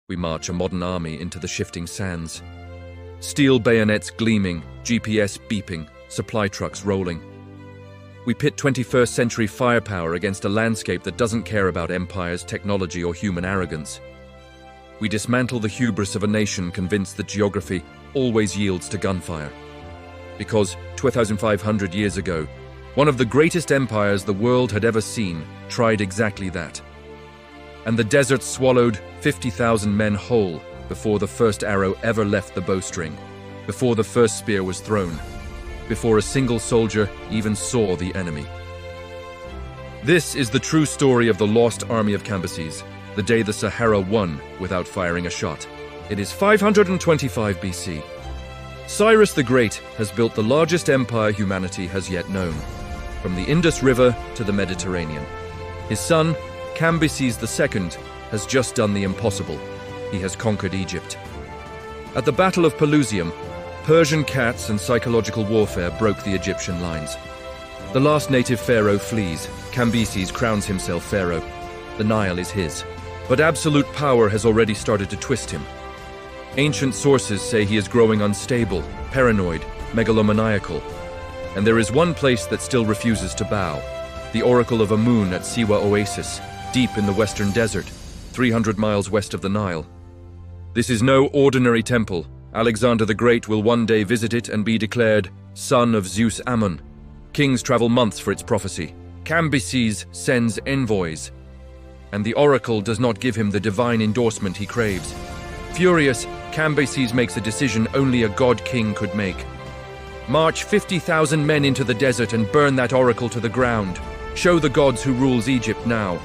We march a modern army into the shifting sands. Steel bayonets gleaming, GPS beeping, supply trucks rolling. We pit 21st century firepower against a landscape that doesn't care about empires, technology, or human arrogance. We dismantle the hubris of a nation convinced that geography always yields to gunfire. Because 2,500 years ago, one of the greatest empires the world had ever seen tried exactly that. And the desert swallowed 50,000 men whole before the first arrow ever left the bowstring, before the first spear was thrown, before a single soldier even saw the enemy. This is the true story of the lost army of Cambyses, the day the Sahara won without firing a shot. It is 525 BC. Cyrus the Great has built the largest empire humanity has yet known, from the Indus River to the Mediterranean. His son, Cambyses II, has just done the impossible. He has conquered Egypt. At the Battle of Pelusium, Persian cats and psychological warfare broke the Egyptian lines. The last native pharaoh flees. Cambyses crowns himself pharaoh. The Nile is his. But absolute power has already started to twist him. Ancient sources say he is growing unstable, paranoid, megalomaniacal. And there is one place that still refuses to bow: the Oracle of Amun at Siwa Oasis, deep in the western desert, 300 miles west of the Nile. This is no ordinary temple. Alexander the Great will one day visit it and be declared son of Zeus Ammon. Kings travel months for its prophecy. Cambyses sends envoys, and the oracle does not give him the divine endorsement he craves. Furious, Cambyses makes a decision only a god-king could make. March 50,000 men into the desert and burn that oracle to the ground. Show the gods who rules Egypt now.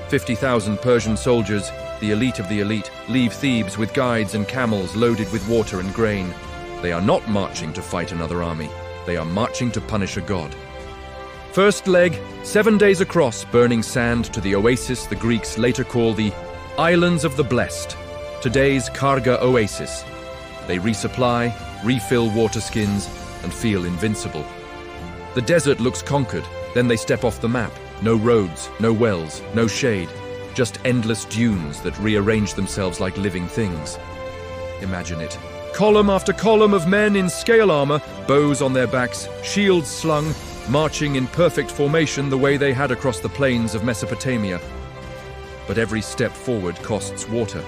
50,000 Persian soldiers, the elite of the elite, leave Thebes with guides and camels loaded with water and grain. They are not marching to fight another army. They are marching to punish a god. First leg, 7 days across burning sand to the oasis the Greeks later call the Islands of the Blessed, today's Karga Oasis. They resupply, refill water skins, and feel invincible. The desert looks conquered, then they step off the map. No roads, no wells, no shade, just endless dunes that rearrange themselves like living things. Imagine it. Column after column of men in scale armor, bows on their backs, shields slung, marching in perfect formation the way they had across the plains of Mesopotamia. But every step forward costs water.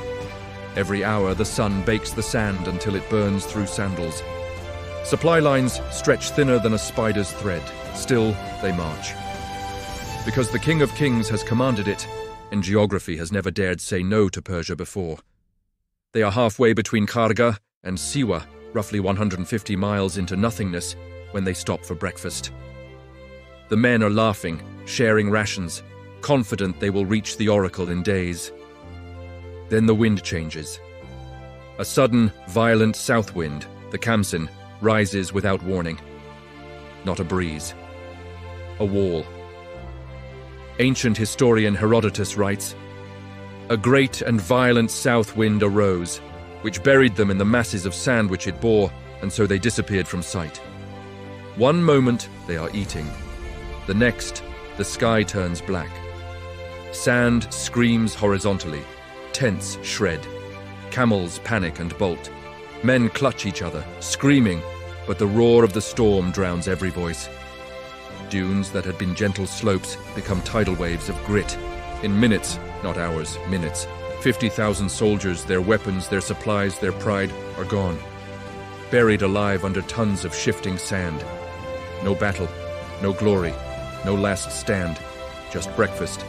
Every hour the sun bakes the sand until it burns through sandals. Supply lines stretch thinner than a spider's thread. Still, they march. Because the King of Kings has commanded it, and geography has never dared say no to Persia before. They are halfway between Karga and Siwa, roughly 150 miles into nothingness, when they stop for breakfast. The men are laughing, sharing rations, confident they will reach the oracle in days. Then the wind changes. A sudden, violent south wind, the Khamsin, rises without warning. Not a breeze. A wall. Ancient historian Herodotus writes, "A great and violent south wind arose, which buried them in the masses of sand which it bore, and so they disappeared from sight. One moment they are eating. The next, the sky turns black. Sand screams horizontally. Tents shred. Camels panic and bolt. Men clutch each other, screaming, but the roar of the storm drowns every voice. Dunes that had been gentle slopes become tidal waves of grit. In minutes, not hours, minutes, 50,000 soldiers, their weapons, their supplies, their pride are gone. Buried alive under tons of shifting sand. No battle, no glory, no last stand, just breakfast,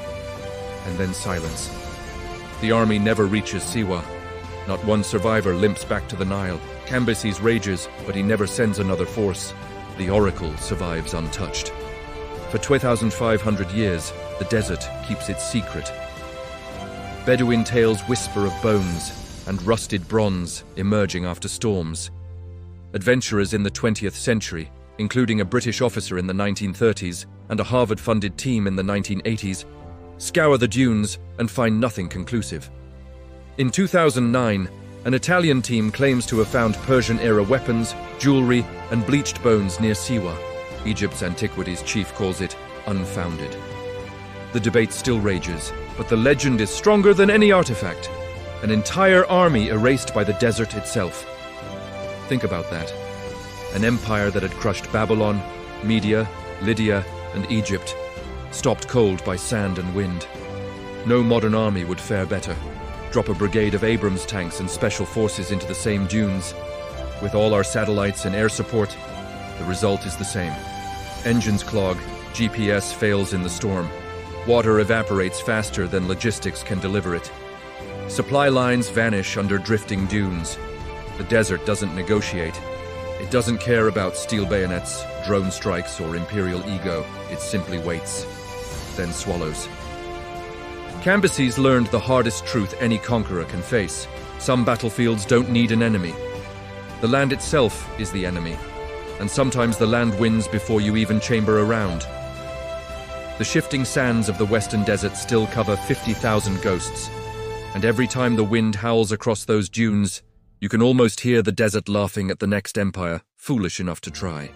and then silence. The army never reaches Siwa. Not one survivor limps back to the Nile. Cambyses rages, but he never sends another force. The oracle survives untouched. For 2,500 years, the desert keeps its secret. Bedouin tales whisper of bones and rusted bronze emerging after storms. Adventurers in the 20th century, including a British officer in the 1930s and a Harvard-funded team in the 1980s, scour the dunes and find nothing conclusive. In 2009, an Italian team claims to have found Persian-era weapons, jewelry, and bleached bones near Siwa. Egypt's antiquities chief calls it unfounded. The debate still rages, but the legend is stronger than any artifact. An entire army erased by the desert itself. Think about that. An empire that had crushed Babylon, Media, Lydia, and Egypt, stopped cold by sand and wind. No modern army would fare better. Drop a brigade of Abrams tanks and special forces into the same dunes. With all our satellites and air support, the result is the same. Engines clog, GPS fails in the storm. Water evaporates faster than logistics can deliver it. Supply lines vanish under drifting dunes. The desert doesn't negotiate. It doesn't care about steel bayonets, drone strikes, or imperial ego. It simply waits, then swallows. Cambyses learned the hardest truth any conqueror can face. Some battlefields don't need an enemy. The land itself is the enemy, and sometimes the land wins before you even chamber a round. The shifting sands of the western desert still cover 50,000 ghosts, and every time the wind howls across those dunes, you can almost hear the desert laughing at the next empire, foolish enough to try.